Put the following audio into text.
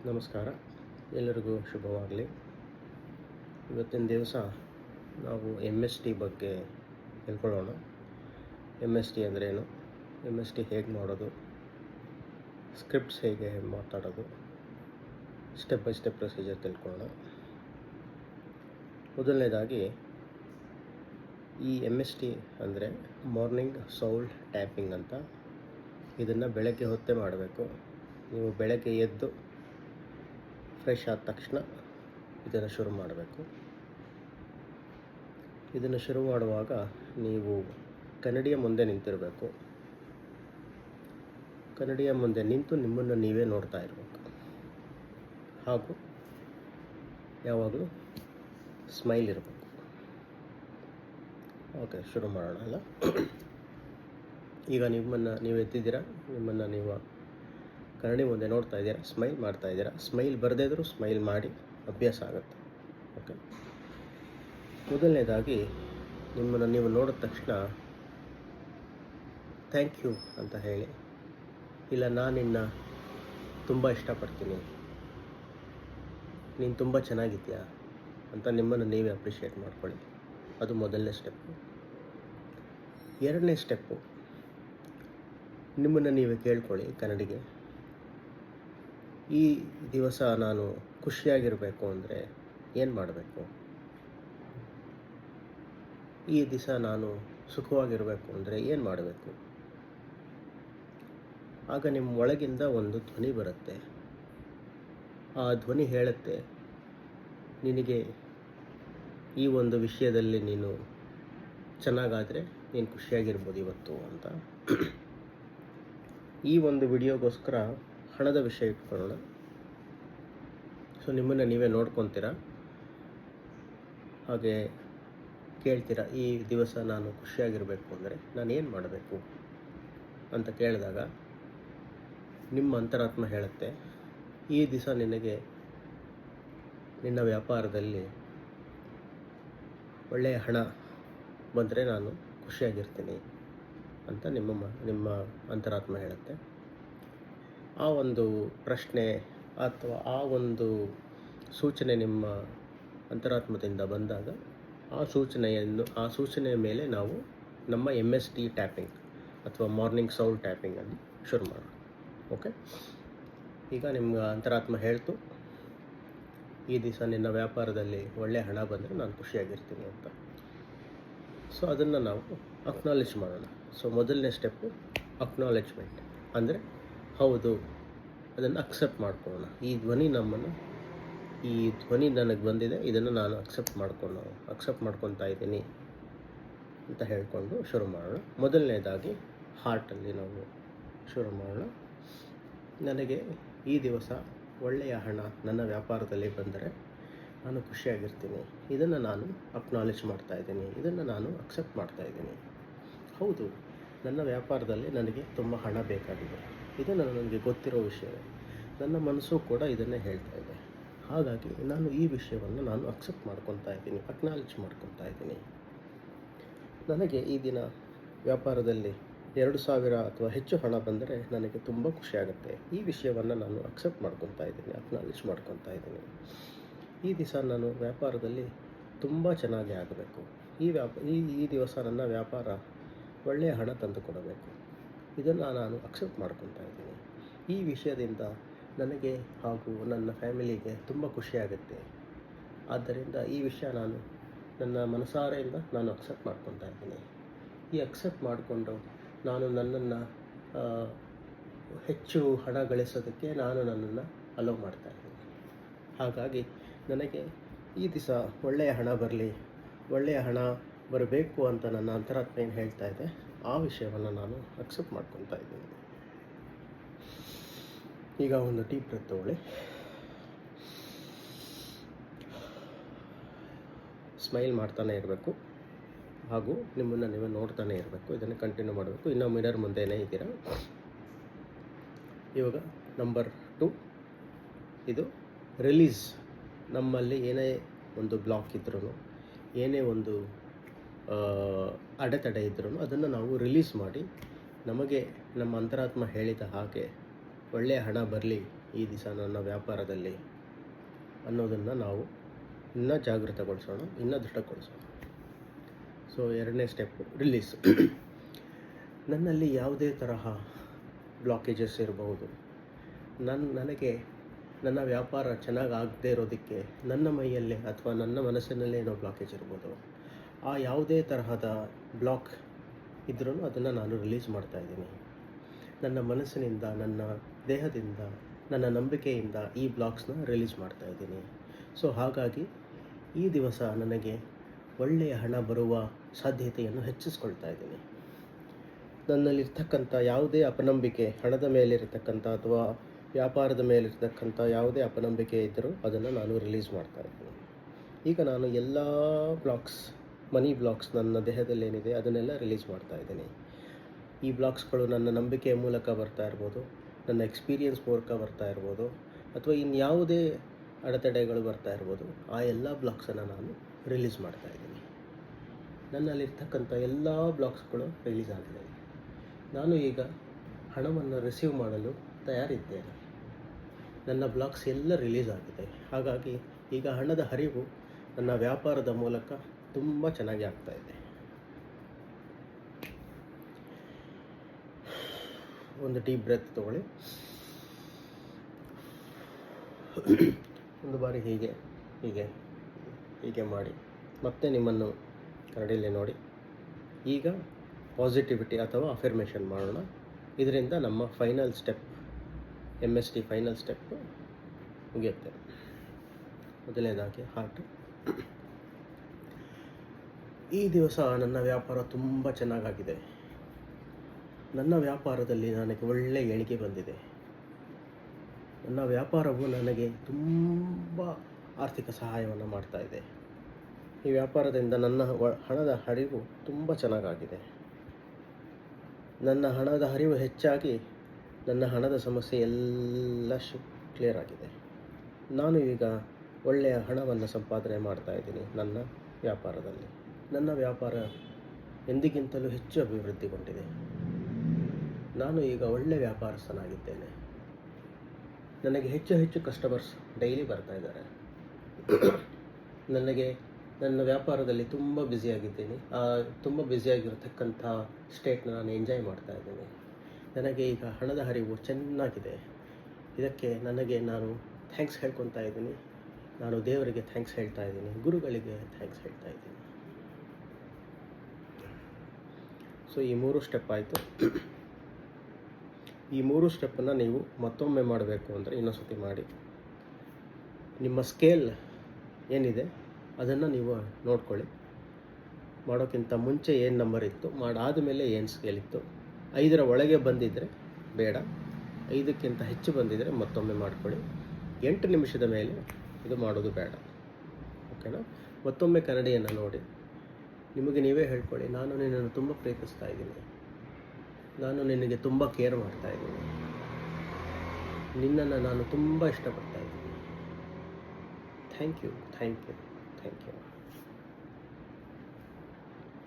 ನಮಸ್ಕಾರ, ಎಲ್ಲರಿಗೂ ಶುಭವಾಗಲಿ. ಇವತ್ತಿನ ದಿವಸ ನಾವು MST ಬಗ್ಗೆ ತಿಳ್ಕೊಳ್ಳೋಣ. MST ಅಂದ್ರೇನು, MST ಹೇಗೆ ಮಾಡೋದು, ಸ್ಕ್ರಿಪ್ಟ್ಸ್ ಹೇಗೆ ಮಾತಾಡೋದು, ಸ್ಟೆಪ್ ಬೈ ಸ್ಟೆಪ್ ಪ್ರೊಸೀಜರ್ ತಿಳ್ಕೊಳ್ಳೋಣ. ಮೊದಲನೇದಾಗಿ ಈ MST ಅಂದರೆ ಮಾರ್ನಿಂಗ್ ಸೌಲ್ ಟ್ಯಾಪಿಂಗ್ ಅಂತ. ಇದನ್ನು ಬೆಳಗ್ಗೆ ಹೊತ್ತೇ ಮಾಡಬೇಕು. ನೀವು ಬೆಳಗ್ಗೆ ಎದ್ದು ಫ್ರೆಶ್ ಆದ ತಕ್ಷಣ ಇದನ್ನು ಶುರು ಮಾಡಬೇಕು. ಇದನ್ನು ಶುರು ಮಾಡುವಾಗ ನೀವು ಕನ್ನಡಿಯ ಮುಂದೆ ನಿಂತಿರಬೇಕು. ಕನ್ನಡಿಯ ಮುಂದೆ ನಿಂತು ನಿಮ್ಮನ್ನು ನೀವೇ ನೋಡ್ತಾ ಇರಬೇಕು. ಹಾಗೂ ಯಾವಾಗಲೂ ಸ್ಮೈಲ್ ಇರಬೇಕು. ಓಕೆ, ಶುರು ಮಾಡೋಣ ಅಲ್ಲ. ಈಗ ನಿಮ್ಮನ್ನು ನೀವು ಎತ್ತಿದ್ದೀರಾ, ನಿಮ್ಮನ್ನು ನೀವು ಕನ್ನಡಿ ಮುಂದೆ ನೋಡ್ತಾ ಇದ್ದೀರಾ, ಸ್ಮೈಲ್ ಮಾಡ್ತಾ ಇದ್ದೀರಾ. ಸ್ಮೈಲ್ ಬರದೇ ಇದ್ದರೂ ಸ್ಮೈಲ್ ಮಾಡಿ ಅಭ್ಯಾಸ ಆಗುತ್ತೆ. ಓಕೆ, ಮೊದಲನೇದಾಗಿ ನಿಮ್ಮನ್ನು ನೀವು ನೋಡಿದ ತಕ್ಷಣ ಥ್ಯಾಂಕ್ ಯು ಅಂತ ಹೇಳಿ, ಇಲ್ಲ ನಾನು ನಿನ್ನ ತುಂಬ ಇಷ್ಟಪಡ್ತೀನಿ, ನೀನು ತುಂಬ ಚೆನ್ನಾಗಿದ್ದೀಯಾ ಅಂತ ನಿಮ್ಮನ್ನು ನೀವೇ ಅಪ್ರಿಷಿಯೇಟ್ ಮಾಡ್ಕೊಳ್ಳಿ. ಅದು ಮೊದಲನೇ ಸ್ಟೆಪ್ಪು. ಎರಡನೇ ಸ್ಟೆಪ್ಪು, ನಿಮ್ಮನ್ನು ನೀವೇ ಕೇಳ್ಕೊಳ್ಳಿ ಕನ್ನಡಿಗೆ, ಈ ದಿವಸ ನಾನು ಖುಷಿಯಾಗಿರಬೇಕು ಅಂದರೆ ಏನು ಮಾಡಬೇಕು, ಈ ದಿವಸ ನಾನು ಸುಖವಾಗಿರಬೇಕು ಅಂದರೆ ಏನು ಮಾಡಬೇಕು. ಆಗ ನಿಮ್ಮ ಒಳಗಿಂದ ಒಂದು ಧ್ವನಿ ಬರುತ್ತೆ. ಆ ಧ್ವನಿ ಹೇಳುತ್ತೆ, ನಿನಗೆ ಈ ಒಂದು ವಿಷಯದಲ್ಲಿ ನೀನು ಚೆನ್ನಾಗಾದರೆ ನೀನು ಖುಷಿಯಾಗಿರ್ಬೋದು ಇವತ್ತು ಅಂತ. ಈ ಒಂದು ವಿಡಿಯೋಗೋಸ್ಕರ ಹಣದ ವಿಷಯ ಇಟ್ಕೊಳ್ಳೋಣ. ಸೊ ನಿಮ್ಮನ್ನು ನೀವೇ ನೋಡ್ಕೊತೀರಾ, ಹಾಗೆ ಕೇಳ್ತೀರಾ, ಈ ದಿವಸ ನಾನು ಖುಷಿಯಾಗಿರಬೇಕು ಅಂದರೆ ನಾನು ಏನು ಮಾಡಬೇಕು ಅಂತ ಕೇಳಿದಾಗ ನಿಮ್ಮ ಅಂತರಾತ್ಮ ಹೇಳುತ್ತೆ, ಈ ದಿವಸ ನಿನಗೆ ನಿನ್ನ ವ್ಯಾಪಾರದಲ್ಲಿ ಒಳ್ಳೆಯ ಹಣ ಬಂದರೆ ನಾನು ಖುಷಿಯಾಗಿರ್ತೀನಿ ಅಂತ ನಿಮ್ಮ ಅಂತರಾತ್ಮ ಹೇಳುತ್ತೆ. ಆ ಒಂದು ಪ್ರಶ್ನೆ ಅಥವಾ ಆ ಒಂದು ಸೂಚನೆ ನಿಮ್ಮ ಅಂತರಾತ್ಮದಿಂದ ಬಂದಾಗ ಆ ಸೂಚನೆಯ ಮೇಲೆ ನಾವು ನಮ್ಮ MST ಟ್ಯಾಪಿಂಗ್ ಅಥವಾ ಮಾರ್ನಿಂಗ್ ಸೌಲ್ ಟ್ಯಾಪಿಂಗನ್ನು ಶುರು ಮಾಡೋಣ. ಓಕೆ, ಈಗ ನಿಮ್ಮ ಅಂತರಾತ್ಮ ಹೇಳ್ತು, ಈ ದಿವಸ ನಿನ್ನ ವ್ಯಾಪಾರದಲ್ಲಿ ಒಳ್ಳೆಯ ಹಣ ಬಂದರೆ ನಾನು ಖುಷಿಯಾಗಿರ್ತೀನಿ ಅಂತ. ಸೊ ಅದನ್ನು ನಾವು ಅಕ್ನಾಲೆಜ್ ಮಾಡೋಣ. ಸೊ ಮೊದಲನೇ ಸ್ಟೆಪ್ಪು ಅಕ್ನಾಲೆಜ್ಮೆಂಟ್ ಅಂದರೆ ಹೌದು, ಅದನ್ನು ಅಕ್ಸೆಪ್ಟ್ ಮಾಡ್ಕೊಳ್ಳೋಣ. ಈ ಧ್ವನಿ ನನಗೆ ಬಂದಿದೆ, ಇದನ್ನು ನಾನು ಅಕ್ಸೆಪ್ಟ್ ಮಾಡ್ಕೊತಾ ಇದ್ದೀನಿ ಅಂತ ಹೇಳ್ಕೊಂಡು ಶುರು ಮಾಡೋಣ. ಮೊದಲನೇದಾಗಿ ಹಾರ್ಟಲ್ಲಿ ನಾವು ಶುರು ಮಾಡೋಣ. ನನಗೆ ಈ ದಿವಸ ಒಳ್ಳೆಯ ಹಣ ನನ್ನ ವ್ಯಾಪಾರದಲ್ಲಿ ಬಂದರೆ ನಾನು ಖುಷಿಯಾಗಿರ್ತೀನಿ, ಇದನ್ನು ನಾನು ಅಕ್ನಾಲೆಜ್ ಮಾಡ್ತಾ ಇದ್ದೀನಿ, ಇದನ್ನು ನಾನು ಅಕ್ಸೆಪ್ಟ್ ಮಾಡ್ತಾ ಇದ್ದೀನಿ. ಹೌದು, ನನ್ನ ವ್ಯಾಪಾರದಲ್ಲಿ ನನಗೆ ತುಂಬ ಹಣ ಬೇಕಾಗಿದೆ, ಇದು ನನಗೆ ಗೊತ್ತಿರೋ ವಿಷಯವೇ, ನನ್ನ ಮನಸ್ಸು ಕೂಡ ಇದನ್ನೇ ಹೇಳ್ತಾ ಇದೆ. ಹಾಗಾಗಿ ನಾನು ಈ ವಿಷಯವನ್ನು ನಾನು ಅಕ್ಸೆಪ್ಟ್ ಮಾಡ್ಕೊತಾ ಇದ್ದೀನಿ, ಅಕ್ನಾಲೆಜ್ ಮಾಡ್ಕೊತಾ ಇದ್ದೀನಿ. ನನಗೆ ಈ ದಿನ ವ್ಯಾಪಾರದಲ್ಲಿ 2,000 ಅಥವಾ ಹೆಚ್ಚು ಹಣ ಬಂದರೆ ನನಗೆ ತುಂಬ ಖುಷಿಯಾಗುತ್ತೆ. ಈ ವಿಷಯವನ್ನು ನಾನು ಅಕ್ಸೆಪ್ಟ್ ಮಾಡ್ಕೊತಾ ಇದ್ದೀನಿ, ಅಕ್ನಾಲೆಜ್ ಮಾಡ್ಕೊತಾ ಇದ್ದೀನಿ. ಈ ದಿವಸ ನಾನು ವ್ಯಾಪಾರದಲ್ಲಿ ತುಂಬ ಚೆನ್ನಾಗಿ ಆಗಬೇಕು, ಈ ದಿವಸ ನನ್ನ ವ್ಯಾಪಾರ ಒಳ್ಳೆಯ ಹಣ ತಂದು ಕೊಡಬೇಕು, ಇದನ್ನು ನಾನು ಅಕ್ಸೆಪ್ಟ್ ಮಾಡ್ಕೊತಾ ಇದ್ದೀನಿ. ಈ ವಿಷಯದಿಂದ ನನಗೆ ಹಾಗೂ ನನ್ನ ಫ್ಯಾಮಿಲಿಗೆ ತುಂಬ ಖುಷಿಯಾಗುತ್ತೆ. ಆದ್ದರಿಂದ ಈ ವಿಷಯ ನಾನು ನನ್ನ ಮನಸಾರೆಯಿಂದ ನಾನು ಅಕ್ಸೆಪ್ಟ್ ಮಾಡ್ಕೊತಾ ಇದ್ದೀನಿ. ಈ ಅಕ್ಸೆಪ್ಟ್ ಮಾಡಿಕೊಂಡು ನಾನು ನನ್ನನ್ನು ಹೆಚ್ಚು ಹಣ ಗಳಿಸೋದಕ್ಕೆ ನಾನು ನನ್ನನ್ನು ಅಲೋ ಮಾಡ್ತಾ ಇದ್ದೀನಿ. ಹಾಗಾಗಿ ನನಗೆ ಈ ದಿವಸ ಒಳ್ಳೆಯ ಹಣ ಬರಬೇಕು ಅಂತ ನನ್ನ ಅಂತರಾತ್ಮ ಏನು ಹೇಳ್ತಾ ಇದೆ, ಆ ವಿಷಯವನ್ನು ನಾನು ಅಕ್ಸೆಪ್ಟ್ ಮಾಡ್ಕೊತಾ ಇದ್ದೀನಿ. ಈಗ ಒಂದು ಡೀಪ್ ಬ್ರೆತ್ ತಗೊಳ್ಳಿ. ಸ್ಮೈಲ್ ಮಾಡ್ತಾನೆ ಇರಬೇಕು ಹಾಗೂ ನಿಮ್ಮನ್ನು ನೀವೇ ನೋಡ್ತಾನೆ ಇರಬೇಕು. ಇದನ್ನು ಕಂಟಿನ್ಯೂ ಮಾಡಬೇಕು. ಇನ್ನೂ ಮಿರರ್ ಮುಂದೆನೇ ಇದ್ದೀರಾ. ಇವಾಗ ನಂಬರ್ 2, ಇದು ರಿಲೀಸ್. ನಮ್ಮಲ್ಲಿ ಏನೇ ಒಂದು ಬ್ಲಾಕ್ ಇದ್ರೂ, ಏನೇ ಒಂದು ಅಡೆತಡೆ ಇದ್ರೂ ಅದನ್ನು ನಾವು ರಿಲೀಸ್ ಮಾಡಿ, ನಮಗೆ ನಮ್ಮ ಅಂತರಾತ್ಮ ಹೇಳಿದ ಹಾಗೆ ಒಳ್ಳೆಯ ಹಣ ಬರಲಿ ಈ ದಿವಸ ನನ್ನ ವ್ಯಾಪಾರದಲ್ಲಿ ಅನ್ನೋದನ್ನು ನಾವು ಇನ್ನೂ ಜಾಗೃತಗೊಳಿಸೋಣ, ಇನ್ನೂ ದೃಢಗೊಳಿಸೋಣ. ಸೊ ಎರಡನೇ ಸ್ಟೆಪ್ಪು ರಿಲೀಸ್. ನನ್ನಲ್ಲಿ ಯಾವುದೇ ತರಹ ಬ್ಲಾಕೇಜಸ್ ಇರಬಹುದು. ನನಗೆ ನನ್ನ ವ್ಯಾಪಾರ ಚೆನ್ನಾಗಿ ಆಗದೇ ಇರೋದಕ್ಕೆ ನನ್ನ ಮೈಯಲ್ಲೇ ಅಥವಾ ನನ್ನ ಮನಸ್ಸಿನಲ್ಲೇ ಏನೋ ಬ್ಲಾಕೇಜ್ ಇರ್ಬೋದು. ಆ ಯಾವುದೇ ತರಹದ ಬ್ಲಾಕ್ ಇದ್ರೂ ಅದನ್ನು ನಾನು ರಿಲೀಸ್ ಮಾಡ್ತಾಯಿದ್ದೀನಿ. ನನ್ನ ಮನಸ್ಸಿನಿಂದ, ನನ್ನ ದೇಹದಿಂದ, ನನ್ನ ನಂಬಿಕೆಯಿಂದ ಈ ಬ್ಲಾಕ್ಸ್ನ ರಿಲೀಸ್ ಮಾಡ್ತಾಯಿದ್ದೀನಿ. ಸೊ ಹಾಗಾಗಿ ಈ ದಿವಸ ನನಗೆ ಒಳ್ಳೆಯ ಹಣ ಬರುವ ಸಾಧ್ಯತೆಯನ್ನು ಹೆಚ್ಚಿಸ್ಕೊಳ್ತಾ ಇದ್ದೀನಿ. ನನ್ನಲ್ಲಿರ್ತಕ್ಕಂಥ ಯಾವುದೇ ಅಪನಂಬಿಕೆ, ಹಣದ ಮೇಲಿರ್ತಕ್ಕಂಥ ಅಥವಾ ವ್ಯಾಪಾರದ ಮೇಲಿರ್ತಕ್ಕಂಥ ಯಾವುದೇ ಅಪನಂಬಿಕೆ ಇದ್ದರೂ ಅದನ್ನು ನಾನು ರಿಲೀಸ್ ಮಾಡ್ತಾಯಿದ್ದೀನಿ. ಈಗ ನಾನು ಎಲ್ಲ ಬ್ಲಾಕ್ಸ್, ಮನಿ ಬ್ಲಾಕ್ಸ್ ನನ್ನ ದೇಹದಲ್ಲಿ ಏನಿದೆ ಅದನ್ನೆಲ್ಲ ರಿಲೀಸ್ ಮಾಡ್ತಾಯಿದ್ದೀನಿ. ಈ ಬ್ಲಾಕ್ಸ್ಗಳು ನನ್ನ ನಂಬಿಕೆಯ ಮೂಲಕ ಬರ್ತಾ ಇರ್ಬೋದು, ನನ್ನ ಎಕ್ಸ್ಪೀರಿಯನ್ಸ್ ಮೂಲಕ ಬರ್ತಾ ಇರ್ಬೋದು, ಅಥವಾ ಇನ್ಯಾವುದೇ ಅಡೆತಡೆಗಳು ಬರ್ತಾ ಇರ್ಬೋದು. ಆ ಎಲ್ಲ ಬ್ಲಾಕ್ಸನ್ನು ನಾನು ರಿಲೀಸ್ ಮಾಡ್ತಾಯಿದ್ದೀನಿ. ನನ್ನಲ್ಲಿರ್ತಕ್ಕಂಥ ಎಲ್ಲ ಬ್ಲಾಕ್ಸ್ಗಳು ರಿಲೀಸ್ ಆಗಿದೆ. ನಾನು ಈಗ ಹಣವನ್ನು ರಿಸೀವ್ ಮಾಡಲು ತಯಾರಿದ್ದೇನೆ. ನನ್ನ ಬ್ಲಾಕ್ಸ್ ಎಲ್ಲ ರಿಲೀಸ್ ಆಗಿದೆ. ಹಾಗಾಗಿ ಈಗ ಹಣದ ಹರಿವು ನನ್ನ ವ್ಯಾಪಾರದ ಮೂಲಕ ತುಂಬ ಚೆನ್ನಾಗಿ ಆಗ್ತಾಯಿದೆ. ಒಂದು ಡೀಪ್ ಬ್ರೆತ್ ತಗೊಳ್ಳಿ. ಒಂದು ಬಾರಿ ಹೀಗೆ ಹೀಗೆ ಹೀಗೆ ಮಾಡಿ ಮತ್ತೆ ನಿಮ್ಮನ್ನು ಕನ್ನಡಿಯಲ್ಲಿ ನೋಡಿ. ಈಗ ಪಾಸಿಟಿವಿಟಿ ಅಥವಾ ಅಫರ್ಮೇಷನ್ ಮಾಡೋಣ. ಇದರಿಂದ ನಮ್ಮ final step, MST final step ಮುಗಿಯುತ್ತೆ. ಮೊದಲನೇದಾಗಿ ಹಾರ್ಟ್. ಈ ದಿವಸ ನನ್ನ ವ್ಯಾಪಾರ ತುಂಬ ಚೆನ್ನಾಗಾಗಿದೆ. ನನ್ನ ವ್ಯಾಪಾರದಲ್ಲಿ ನನಗೆ ಒಳ್ಳೆಯ ಏಳಿಗೆ ಬಂದಿದೆ. ನನ್ನ ವ್ಯಾಪಾರವು ನನಗೆ ತುಂಬ ಆರ್ಥಿಕ ಸಹಾಯವನ್ನು ಮಾಡ್ತಾ ಇದೆ. ಈ ವ್ಯಾಪಾರದಿಂದ ನನ್ನ ಹಣದ ಹರಿವು ತುಂಬ ಚೆನ್ನಾಗಾಗಿದೆ. ನನ್ನ ಹಣದ ಹರಿವು ಹೆಚ್ಚಾಗಿ ನನ್ನ ಹಣದ ಸಮಸ್ಯೆ ಎಲ್ಲ ಕ್ಲಿಯರ್ ಆಗಿದೆ. ನಾನು ಈಗ ಒಳ್ಳೆಯ ಹಣವನ್ನು ಸಂಪಾದನೆ ಮಾಡ್ತಾ ಇದ್ದೀನಿ ನನ್ನ ವ್ಯಾಪಾರದಲ್ಲಿ. ನನ್ನ ವ್ಯಾಪಾರ ಎಂದಿಗಿಂತಲೂ ಹೆಚ್ಚು ಅಭಿವೃದ್ಧಿಗೊಂಡಿದೆ. ನಾನು ಈಗ ಒಳ್ಳೆಯ ವ್ಯಾಪಾರಸ್ಥನಾಗಿದ್ದೇನೆ. ನನಗೆ ಹೆಚ್ಚು ಹೆಚ್ಚು ಕಸ್ಟಮರ್ಸ್ ಡೈಲಿ ಬರ್ತಾ ಇದ್ದಾರೆ. ನನಗೆ ನನ್ನ ವ್ಯಾಪಾರದಲ್ಲಿ ತುಂಬ ಬ್ಯುಸಿಯಾಗಿದ್ದೀನಿ. ತುಂಬ ಬ್ಯುಸಿಯಾಗಿರ್ತಕ್ಕಂಥ ಸ್ಟೇಟ್ನ ನಾನು ಎಂಜಾಯ್ ಮಾಡ್ತಾ ಇದ್ದೀನಿ. ನನಗೆ ಈಗ ಹಣದ ಹರಿವು ಚೆನ್ನಾಗಿದೆ. ಇದಕ್ಕೆ ನಾನು ಥ್ಯಾಂಕ್ಸ್ ಹೇಳ್ಕೊತಾ ಇದ್ದೀನಿ. ನಾನು ದೇವರಿಗೆ ಥ್ಯಾಂಕ್ಸ್ ಹೇಳ್ತಾ ಇದ್ದೀನಿ, ಗುರುಗಳಿಗೆ ಥ್ಯಾಂಕ್ಸ್ ಹೇಳ್ತಾ ಇದ್ದೀನಿ. ಸೊ ಈ 3 ಸ್ಟೆಪ್ ಆಯಿತು. ಈ 3 ಸ್ಟೆಪ್ಪನ್ನು ನೀವು ಮತ್ತೊಮ್ಮೆ ಮಾಡಬೇಕು ಅಂದರೆ ಇನ್ನೊಂದು ಸತಿ ಮಾಡಿ. ನಿಮ್ಮ ಸ್ಕೇಲ್ ಏನಿದೆ ಅದನ್ನು ನೀವು ನೋಡ್ಕೊಳ್ಳಿ. ಮಾಡೋಕ್ಕಿಂತ ಮುಂಚೆ ಏನು ನಂಬರ್ ಇತ್ತು, ಮಾಡಾದ ಮೇಲೆ ಏನು ಸ್ಕೇಲ್ ಇತ್ತು, 5ರ ಒಳಗೆ ಬಂದಿದ್ದರೆ ಬೇಡ, 5ಕ್ಕಿಂತ ಹೆಚ್ಚು ಬಂದಿದ್ದರೆ ಮತ್ತೊಮ್ಮೆ ಮಾಡ್ಕೊಳ್ಳಿ. 8 ನಿಮಿಷದ ಮೇಲೆ ಇದು ಮಾಡೋದು ಬೇಡ. ಓಕೆನಾ? ಮತ್ತೊಮ್ಮೆ ಕನ್ನಡಿಯನ್ನು ನೋಡಿ, ನಿಮಗೆ ನೀವೇ ಹೇಳ್ಕೊಳ್ಳಿ, ನಾನು ನಿನ್ನನ್ನು ತುಂಬ ಪ್ರೀತಿಸ್ತಾ ಇದ್ದೀನಿ, ನಾನು ನಿನಗೆ ತುಂಬ ಕೇರ್ ಮಾಡ್ತಾ ಇದ್ದೀನಿ, ನಿನ್ನನ್ನು ನಾನು ತುಂಬ ಇಷ್ಟಪಡ್ತಾ ಇದ್ದೀನಿ. Thank you, thank you, thank you.